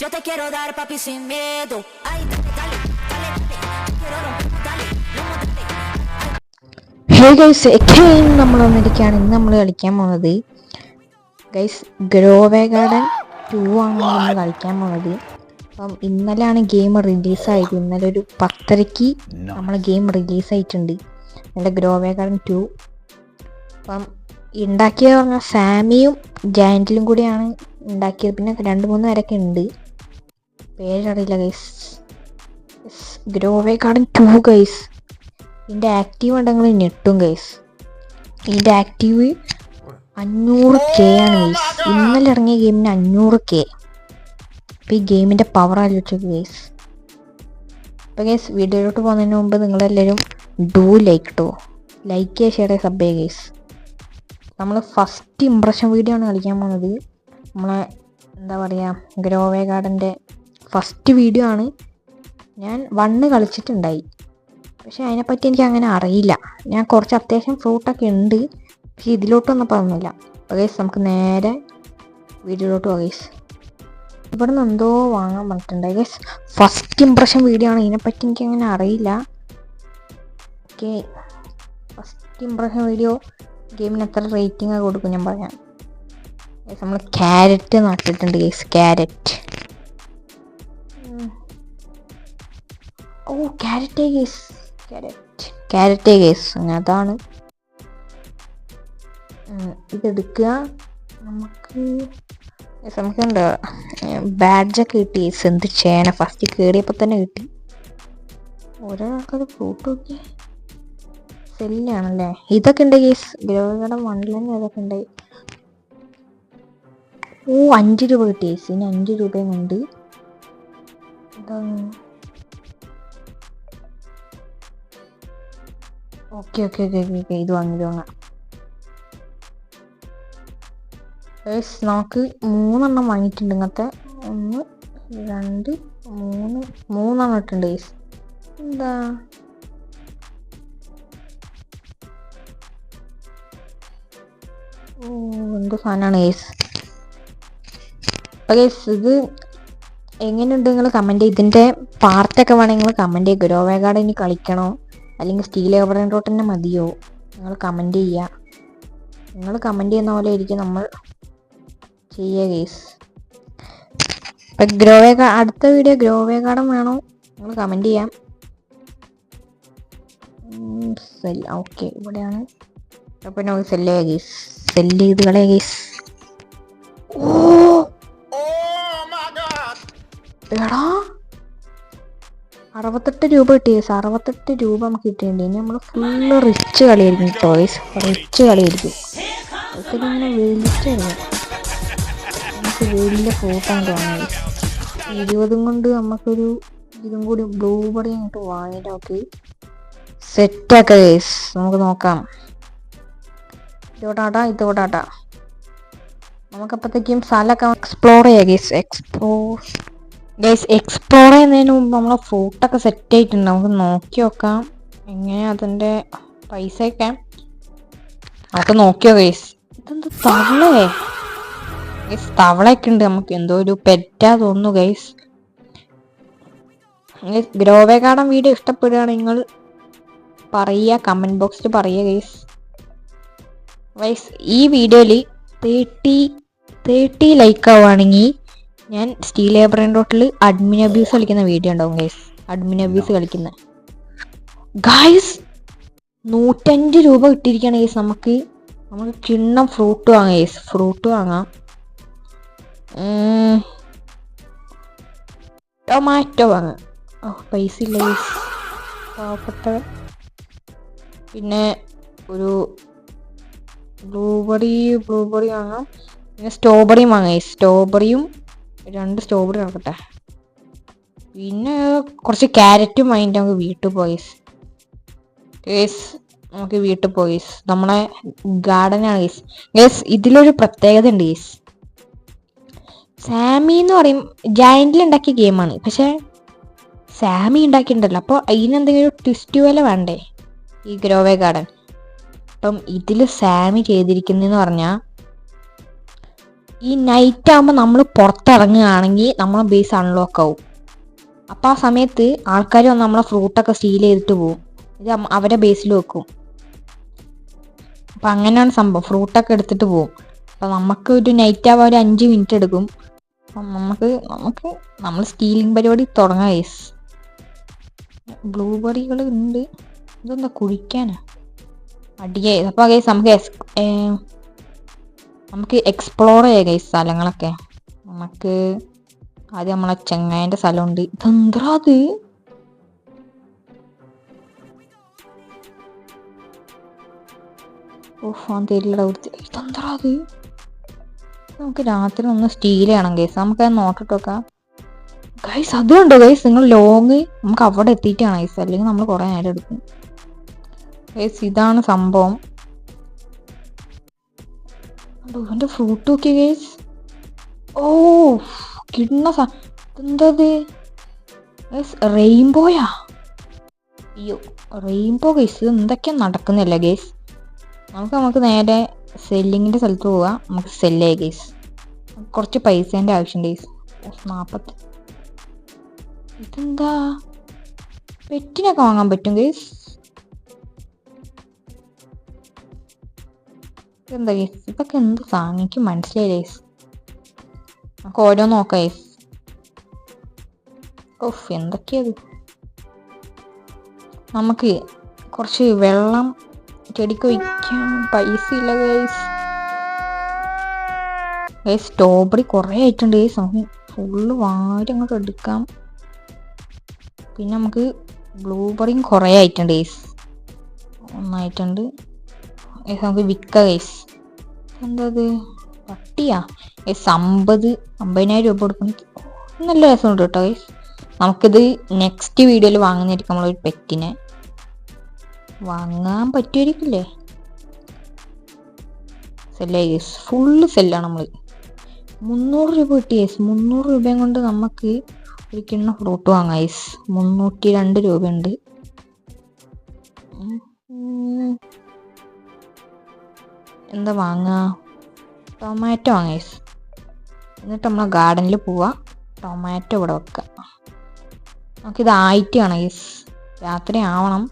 Yo te quiero dar papi sin miedo. Ay, dale, dale, dale, dale. Te quiero romper, dale, lomo, dale. Hey guys എക്കെയും നമ്മൾ വന്നിരിക്കുകയാണ്. ഇന്ന് നമ്മൾ കളിക്കാൻ പോകുന്നത് ഗൈസ് ഗ്രോവേ ഗാർഡൻ 2 ആണ് നമ്മൾ കളിക്കാൻ പോകുന്നത്. അപ്പം ഇന്നലെയാണ് ഗെയിം റിലീസായത്. ഇന്നലെ ഒരു 10:30 നമ്മൾ ഗെയിം റിലീസായിട്ടുണ്ട്. ഇന്നലെ ഗ്രോവേ ഗാർഡൻ 2. അപ്പം ഉണ്ടാക്കിയത് പറഞ്ഞാൽ സാമിയും ജാൻറ്റിലും കൂടിയാണ് ഉണ്ടാക്കിയത്. പിന്നെ 2-3 പേരൊക്കെ ഉണ്ട്, പേരറിയില്ല ഗൈസ്. Grow a garden 2 guys. ഇതിൻ്റെ ആക്റ്റീവ് ഉണ്ടെങ്കിൽ ഞെട്ടും ഗൈസ്. ഇതിൻ്റെ ആക്റ്റീവ് 500K ആണ് ഗൈസ്. ഇന്നലെ ഇറങ്ങിയ ഗെയിമിന് 500K. അപ്പോൾ ഈ ഗെയിമിൻ്റെ പവർ ആലോചിച്ചു ഗൈസ്. അപ്പോൾ ഗൈസ് വീഡിയോയിലോട്ട് പോകുന്നതിന് മുമ്പ് നിങ്ങളെല്ലാവരും ലൈക്ക് ചെയ്യുക, ഷെയർ ചെയ്യുക, സബ് ചെയ്യുക ഗൈസ്. നമ്മൾ ഫസ്റ്റ് ഇംപ്രഷൻ വീഡിയോ ആണ് കളിക്കാൻ പോകുന്നത്. നമ്മളെ എന്താ പറയുക, ഗ്രോവേ ഗാർഡൻ്റെ ഫസ്റ്റ് വീഡിയോ ആണ്. ഞാൻ 1 കളിച്ചിട്ടുണ്ടായി, പക്ഷെ അതിനെപ്പറ്റി എനിക്ക് അങ്ങനെ അറിയില്ല. ഞാൻ കുറച്ച് അത്യാവശ്യം ഫ്രൂട്ടൊക്കെ ഉണ്ട്, പക്ഷെ ഇതിലോട്ടൊന്നും പറഞ്ഞില്ല. അപ്പോൾ ഗൈസ് നമുക്ക് നേരെ വീഡിയോയിലോട്ട് പോകാം ഗൈസ്. ഇവിടെ നിന്ന് എന്തോ വാങ്ങാൻ പറഞ്ഞിട്ടുണ്ടായി ഗൈസ്. ഫസ്റ്റ് ഇംപ്രഷൻ വീഡിയോ ആണ്, ഇതിനെപ്പറ്റി എനിക്ക് അങ്ങനെ അറിയില്ല. ഓക്കെ, ഫസ്റ്റ് ഇംപ്രഷൻ വീഡിയോ ഗെയിമിന് എത്ര റേറ്റിംഗ് കൊടുക്കും ഞാൻ പറയാം ഗൈസ്. നമ്മൾ ക്യാരറ്റ് നട്ടിട്ടുണ്ട് ഗൈസ്. ക്യാരറ്റ്, ഓ ക്യാരറ്റേ ഗൈസ്, ക്യാരറ്റേ ഗൈസ്. അതാണ് ഇതെടുക്കുക. നമുക്കുണ്ട് ബാഡ്ജൊക്കെ കിട്ടി ഗൈസ്. എന്ത് ചെയ്യണം, ഫസ്റ്റ് കയറിയപ്പോൾ തന്നെ കിട്ടി. ഓരോ ആൾക്കാർ ഫ്രൂട്ട് നോക്കി സെല്ലാണല്ലേ. ഇതൊക്കെ ഉണ്ട് ഗൈസ്. ഗ്രോവേ ഗാർഡൻ 1 തന്നെ ഇതൊക്കെ ഉണ്ട്. ഓ 5 രൂപ കിട്ടി ഗൈസ്. ഇനി 5 രൂപയും കൊണ്ട് എന്താണ്. ഓക്കെ ഓക്കെ ഓക്കെ ഓക്കെ ഇത് വാങ്ങാം. നമുക്ക് 3 വാങ്ങിയിട്ടുണ്ട്. ഇങ്ങനത്തെ 1 2 3 ഇട്ടുണ്ട് ഗൈസ്. എന്താ ഓ എന്ത് സാധനമാണ് ഗൈസ്. അപ്പോൾ ഗൈസ് ഇത് എങ്ങനെയുണ്ട് നിങ്ങൾ കമൻറ്റ് ചെയ്യുക. ഇതിൻ്റെ പാർട്ടൊക്കെ വേണമെങ്കിൽ നിങ്ങൾ കമൻറ്റ് ചെയ്യുക. ഗ്രോവേ ഗാർഡൻ ഇനി കളിക്കണോ അല്ലെങ്കിൽ സ്റ്റീൽ എവറൻ റോട്ട് തന്നെ മതിയോ, നിങ്ങൾ കമൻറ്റ് ചെയ്യുക. നിങ്ങൾ കമൻറ്റ് ചെയ്യുന്ന പോലെ ആയിരിക്കും നമ്മൾ ചെയ്യുക ഗൈസ്. ഇപ്പം അടുത്ത വീഡിയോ ഗ്രോവേ ഗാർഡൻ വേണോ നിങ്ങൾ കമൻറ്റ് ചെയ്യാം. ഓക്കെ ഇവിടെയാണ്. അപ്പോൾ നമുക്ക് സെല്ല് ചെയ്യാം ഗൈസ്. സെല്ല് ചെയ്ത് കളയാം ഗൈസ്. ഓ എടാ 68 രൂപ കിട്ടി ഗൈസ്. 68 രൂപ നമുക്ക് കിട്ടിയിട്ടുണ്ട്. ഇനി നമ്മൾ ഫുള്ള് റിച്ച് കളിയായിരിക്കും കേട്ടോ ഗൈസ്. റിച്ച് കളിയായിരിക്കും. ഇങ്ങനെ വലിച്ചായിരുന്നു. നമുക്ക് വലിയ ഫ്രൂട്ടാണ് തോന്നുന്നത്. 20 കൊണ്ട് നമുക്കൊരു ഇതും കൂടി ബ്ലൂബെറി അങ്ങോട്ട് വാങ്ങിയിട്ട് നമുക്ക് സെറ്റാക്കാം ഗൈസ്. നമുക്ക് നോക്കാം. ഇതോട്ടാ നമുക്കപ്പോഴത്തേക്കും സ്ഥലമൊക്കെ എക്സ്പ്ലോർ ചെയ്യാം ഗൈസ്. എക്സ്പ്ലോർ ചെയ്യുന്നതിന് മുമ്പ് നമ്മളെ ഫ്രൂട്ടൊക്കെ സെറ്റ് ആയിട്ടുണ്ട്. നമുക്ക് നോക്കി നോക്കാം എങ്ങനെയാ അതിൻ്റെ പൈസയൊക്കെ നമുക്ക് നോക്കിയോ ഗൈസ്. ഇതെന്ത് തവളേ ഗൈസ്. തവളയൊക്കെ ഉണ്ട്. നമുക്ക് എന്തോ ഒരു പെറ്റാ തോന്നുന്നു ഗൈസ്. ഗ്രോവേ ഗാർഡൻ വീഡിയോ ഇഷ്ടപ്പെടുകയാണെങ്കിൽ നിങ്ങൾ പറയുക, കമൻറ്റ് ബോക്സിൽ പറയുക ഗൈസ്. ഈ വീഡിയോയിൽ 30 ലൈക്ക് ആവുകയാണെങ്കിൽ ഞാൻ സ്റ്റീൽ എവറൻ റോട്ടിൽ അഡ്മിൻ അബ്യൂസ് കളിക്കുന്ന വീഡിയോ ഉണ്ടാവും ഗൈസ്. അഡ്മിൻ അബ്യൂസ് കളിക്കുന്ന ഗൈസ് 105 രൂപ കിട്ടിയിരിക്കുകയാണ് ഗൈസ്. നമുക്ക് കിണ്ണം ഫ്രൂട്ട് വാങ്ങാം ഗൈസ്. ഫ്രൂട്ട് വാങ്ങാം. ടൊമാറ്റോ വാങ്ങാം. പൈസ ഇല്ല ഗൈസ്, പാവപ്പെട്ട. പിന്നെ ഒരു ബ്ലൂബെറി വാങ്ങാം. പിന്നെ സ്ട്രോബെറിയും വാങ്ങാം ഗൈസ്. സ്ട്രോബെറിയും 2 സ്ട്രോബെറി നടക്കട്ടെ. പിന്നെ കുറച്ച് ക്യാരറ്റും വാങ്ങിയിട്ട് നമുക്ക് വീട്ടിൽ പോയി ഗൈസ്. നമുക്ക് വീട്ടിൽ പോയി നമ്മളെ ഗാർഡനാണ് ഗൈസ്. ഗൈസ് ഇതിലൊരു പ്രത്യേകത ഉണ്ട് ഗൈസ്. സാമി എന്ന് പറയും ജയന്റിൽ ഉണ്ടാക്കിയ ഗെയിമാണ്, പക്ഷെ സാമി ഉണ്ടാക്കിയിട്ടുണ്ടല്ലോ. അപ്പോൾ അതിനെന്തെങ്കിലും ഒരു ട്വിസ്റ്റ് പോലെ വേണ്ടേ ഈ ഗ്രോവേ ഗാർഡൻ. അപ്പം ഇതിൽ സാമി ചെയ്തിരിക്കുന്നതെന്ന് പറഞ്ഞാൽ ഈ നൈറ്റ് ആകുമ്പോൾ നമ്മൾ പുറത്തിറങ്ങുകയാണെങ്കിൽ നമ്മളെ ബേസ് അൺലോക്ക് ആവും. അപ്പം ആ സമയത്ത് ആൾക്കാർ വന്ന് നമ്മളെ ഫ്രൂട്ടൊക്കെ സ്റ്റീൽ ചെയ്തിട്ട് പോകും. ഇത് അവരെ ബേസിൽ വെക്കും. അപ്പം അങ്ങനെയാണ് സംഭവം. ഫ്രൂട്ടൊക്കെ എടുത്തിട്ട് പോകും. അപ്പം നമുക്ക് ഒരു നൈറ്റ് ആവാൻ ഒരു 5 മിനിറ്റ് എടുക്കും. അപ്പം നമ്മൾ സ്റ്റീലിംഗ് പരിപാടി തുടങ്ങാം ഗൈസ്. ബ്ലൂബെറികൾ ഉണ്ട്. ഇതെന്താ കുഴിക്കാനാ? അടിയേ. അപ്പോൾ ഗൈസ് നമുക്ക് എക്സ്പ്ലോർ ചെയ്യാം ഗൈസ് സ്ഥലങ്ങളൊക്കെ. നമുക്ക് ആദ്യം നമ്മളെ ചെങ്ങായൻ്റെ സ്ഥലമുണ്ട്. ഇതെന്താ അത്? തരില്ലട കൊടുത്ത്. ഇതെന്താ അത്? നമുക്ക് രാത്രി ഒന്ന് സ്റ്റീൽ ചെയ്യണം ഗൈസ്. നമുക്കത് നോട്ടിട്ട് വെക്കാം ഗൈസ്. അതുകൊണ്ടോ ഗൈസ് നിങ്ങൾ ലോങ് നമുക്ക് അവിടെ എത്തിയിട്ടാണ് ഗൈസ്, അല്ലെങ്കിൽ നമ്മൾ കുറേ നേരം എടുക്കും ഗൈസ്. ഇതാണ് സംഭവം. എൻ്റെ ഫ്രൂട്ട് നോക്കിയ ഗൈസ്. ഓ കിട്ടുന്ന എന്താ ഗൈസ്? റെയിൻബോയാ? അയ്യോ റെയിൻബോ ഗൈസ്. ഇത് എന്തൊക്കെയാ നടക്കുന്നില്ല ഗൈസ്. നമുക്ക് നേരെ സെല്ലിങ്ങിൻ്റെ സ്ഥലത്ത് പോവാം. നമുക്ക് സെല്ല് ചെയ്യാം ഗൈസ്. കുറച്ച് പൈസേൻ്റെ ആവശ്യമുണ്ട് ഗൈസ്. 40. ഇതെന്താ? പെറ്റിനൊക്കെ വാങ്ങാൻ പറ്റും ഗൈസ്. എന്താ ഗൈസ്? ഇതൊക്കെ എന്ത് സാധനം? എനിക്ക് മനസ്സിലായി ഗൈസ്. നമുക്ക് ഓരോ നോക്കാം ഗൈസ്. എന്തൊക്കെയത്? നമുക്ക് കുറച്ച് വെള്ളം ചെടിക്ക് ഒഴിക്കാൻ പൈസ ഇല്ല ഗൈസ്. സ്ട്രോബെറി കുറേ ആയിട്ടുണ്ട് ഗൈസ്. നമുക്ക് ഫുള്ള് വാരി അങ്ങോട്ട് എടുക്കാം. പിന്നെ നമുക്ക് ബ്ലൂബെറിയും കുറേ ആയിട്ടുണ്ട് ഗൈസ്. ഒന്നായിട്ടുണ്ട് ഗൈസ്. നമുക്ക് വിൽക്കാം ഗൈസ്. എന്താ അത്? പട്ടിയാ ഗൈസ്? 50,000 രൂപ കൊടുക്കണം. നല്ല രസമുണ്ട് കേട്ടോ ഗൈസ്. നമുക്കിത് നെക്സ്റ്റ് വീഡിയോയിൽ വാങ്ങുന്നതായിരിക്കും. നമ്മളൊരു പെറ്റിനെ വാങ്ങാൻ പറ്റുമായിരിക്കില്ലേ? സെല്ലായി ഗൈസ്. ഫുള്ള് സെല്ലാണ് നമ്മൾ. 300 രൂപ കിട്ടി ഗൈസ്. 300 രൂപയും കൊണ്ട് നമുക്ക് ഒരു കിണ്ണ ഫ്രൂട്ട് വാങ്ങാം ഗൈസ്. 302 രൂപയുണ്ട്. എന്താ വാങ്ങാ? ടൊമാറ്റോ വാങ്ങാം ഗൈസ്. എന്നിട്ട് നമ്മളെ ഗാർഡനിൽ പോവാം. ടൊമാറ്റോ ഇവിടെ വെക്കാം. നമുക്കിത് ആയിട്ട് വേണം ഗൈസ്. രാത്രി ആവണം.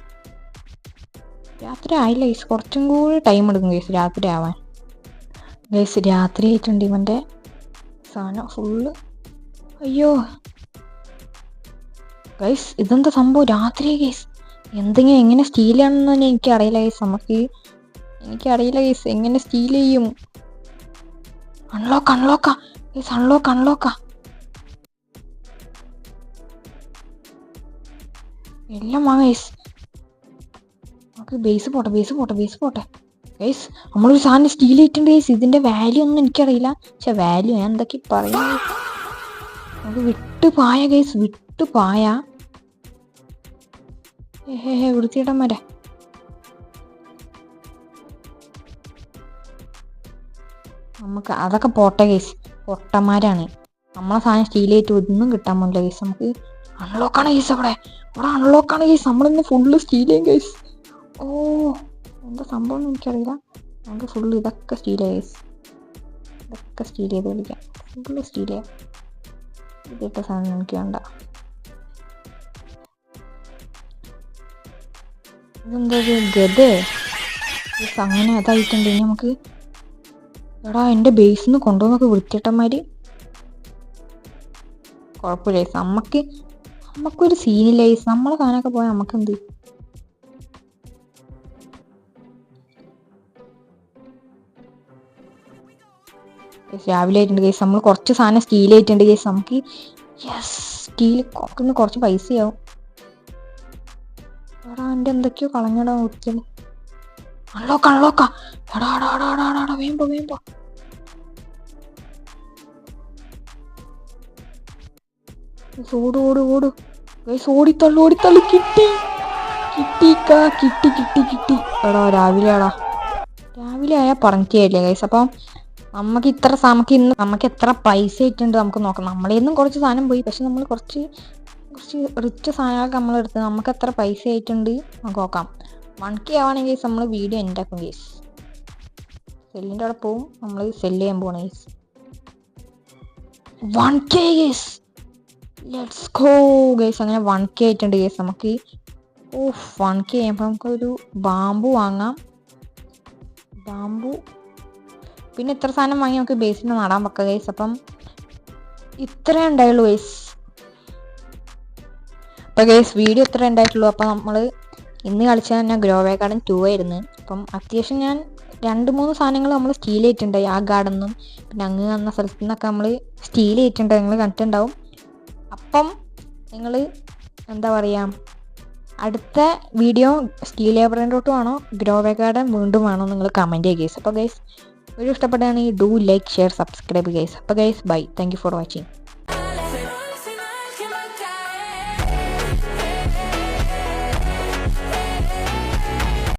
രാത്രി ആയില്ല ഗൈസ്. കുറച്ചും കൂടി ടൈം എടുക്കും ഗൈസ് രാത്രി ആവാൻ ഗൈസ്. രാത്രി ആയിട്ടുണ്ട്. ഇവൻ്റെ സാധനം ഫുള്ള്. അയ്യോ ഗൈസ് ഇതെന്താ സംഭവം? രാത്രി ഗൈസ്. എന്തെങ്കിലും എങ്ങനെ സ്റ്റീൽ ചെയ്യണമെന്ന് തന്നെ എനിക്കറിയില്ല ഗൈസ്. എനിക്കറിയില്ല ഗൈസ് എങ്ങനെ സ്റ്റീൽ ചെയ്യും. അൺലോക്കാ ഗൈസ്. അൺലോക്കാ. എല്ലാം വാങ്ങാം ഗൈസ്. നമുക്ക് ബേസ് പോട്ടെ ഗൈസ്. നമ്മളൊരു സാധനം സ്റ്റീൽ ചെയ്തിട്ടുണ്ട് ഗൈസ്. ഇതിൻ്റെ വാല്യൂ ഒന്നും എനിക്കറിയില്ല. പക്ഷെ വാല്യൂ ഞാൻ എന്തൊക്കെ പറയുന്നത്. നമുക്ക് വിട്ടുപായ ഗൈസ്. വിട്ടുപായ. വൃത്തിയിടന്മാരെ. നമുക്ക് അതൊക്കെ പോട്ടെ ഗൈസ്. പൊട്ടന്മാരാണ്. നമ്മളെ സാധനം സ്റ്റീൽ ചെയ്തിട്ട് ഒന്നും കിട്ടാൻ പോകില്ല ഗൈസ്. നമുക്ക് അൺലോക്കാണ് ഗൈസ്. അവിടെ അൺലോക്കാണ് ഗൈസ്. നമ്മളിന്ന് ഫുള്ള് സ്റ്റീൽ ചെയ്യും ഗൈസ്. എന്താ സംഭവം എനിക്കറിയില്ല. നമുക്ക് ഫുള്ള് ഇതൊക്കെ സ്റ്റീൽ ചെയ്യാം ഗൈസ്. ഇതൊക്കെ സ്റ്റീൽ ചെയ്ത് കളിക്കാം. ഫുള്ള് സ്റ്റീൽ ചെയ്യാം. ഇതിട്ട സാധനം എനിക്ക് വേണ്ട. ഇതെന്താ ഗതേ ഗൈസ്? അങ്ങനെ അതായിട്ടുണ്ട്. ഇനി നമുക്ക് എടാ എൻ്റെ ബേസിൽ നിന്ന് കൊണ്ടുവന്നൊക്കെ വൃത്തിയിട്ടന്മാർ. കുഴപ്പമില്ല ഗൈസ്. നമുക്കൊരു സീനില്ല ഗൈസ്. നമ്മളെ സാധനമൊക്കെ പോയാൽ നമുക്കെന്ത്? രാവിലെ ആയിട്ടുണ്ട് ഗൈസ്. നമ്മൾ കുറച്ച് സാധനം സ്റ്റീൽ ആയിട്ടുണ്ട് ഗൈസ്. നമുക്ക് സ്റ്റീൽ കുറച്ച് പൈസയാവും. എടാ എൻ്റെ എന്തൊക്കെയോ കളഞ്ഞടാ ഒത്തിരി. അൺലോക്കാ. എടാ വേമ്പോ. ഓട് ഗൈസ്. ഓടിത്തള്ളു. കിട്ടി. എടാ രാവിലെ ആയാൽ പറഞ്ഞിട്ടില്ല ഗൈസ്. അപ്പം നമുക്ക് എത്ര പൈസ ആയിട്ടുണ്ട് നമുക്ക് നോക്കാം. നമ്മളിൽ നിന്നും കുറച്ച് സാധനം പോയി. പക്ഷെ നമ്മൾ കുറച്ച് റിച്ച് സാധനങ്ങളൊക്കെ നമ്മളെടുത്ത് നമുക്ക് എത്ര പൈസ ആയിട്ടുണ്ട് നമുക്ക് നോക്കാം. 1K ആവാണെങ്കിൽ നമ്മൾ വീഡിയോ എൻഡാക്കും ഗൈസ്. സെല്ലിൻ്റെ അവിടെ പോവും. നമ്മൾ സെല്ല് ചെയ്യാൻ പോകണം guys. 1K guys, let's go guys. അങ്ങനെ 1K ആയിട്ടുണ്ട് ഗേസ്. നമുക്ക് 1K ആയപ്പോൾ നമുക്കൊരു ബാമ്പു വാങ്ങാം. ബാമ്പു പിന്നെ ഇത്ര സാധനം വാങ്ങി നമുക്ക് ബേസിന് നടാൻ വെക്കാം ഗേസ്. അപ്പം ഇത്രേ ഉണ്ടായുള്ളൂ ഗേസ്. അപ്പോൾ ഗേസ് വീഡിയോ ഇത്ര ഉണ്ടായിട്ടുള്ളൂ. അപ്പോൾ നമ്മൾ ഇന്ന് കളിച്ചാൽ തന്നെ ഗ്രോവേ ഗാർഡൻ 2 ആയിരുന്നു. അപ്പം അത്യാവശ്യം ഞാൻ 2-3 സാധനങ്ങൾ നമ്മൾ സ്റ്റീൽ ചെയ്തിട്ടുണ്ടായി. ആ ഗാർഡനും പിന്നെ അങ്ങ് വന്ന സ്ഥലത്തു നിന്നൊക്കെ നമ്മൾ സ്റ്റീൽ ചെയ്തിട്ടുണ്ട്, നിങ്ങൾ കണ്ടിട്ടുണ്ടാവും. അപ്പം നിങ്ങൾ എന്താ പറയുക, അടുത്ത വീഡിയോ സ്റ്റീൽ ലേബറിൻ്റോട്ട് വേണോ ഗ്രോവേ ഗാർഡൻ വീണ്ടും വേണോ നിങ്ങൾ കമൻറ്റ് ചെയ്യുക ഗൈസ്. അപ്പോൾ ഗൈസ് വീഡിയോ ഇഷ്ടപ്പെടുകയാണെങ്കിൽ do like share subscribe guys. അപ്പോൾ guys bye, thank you for watching.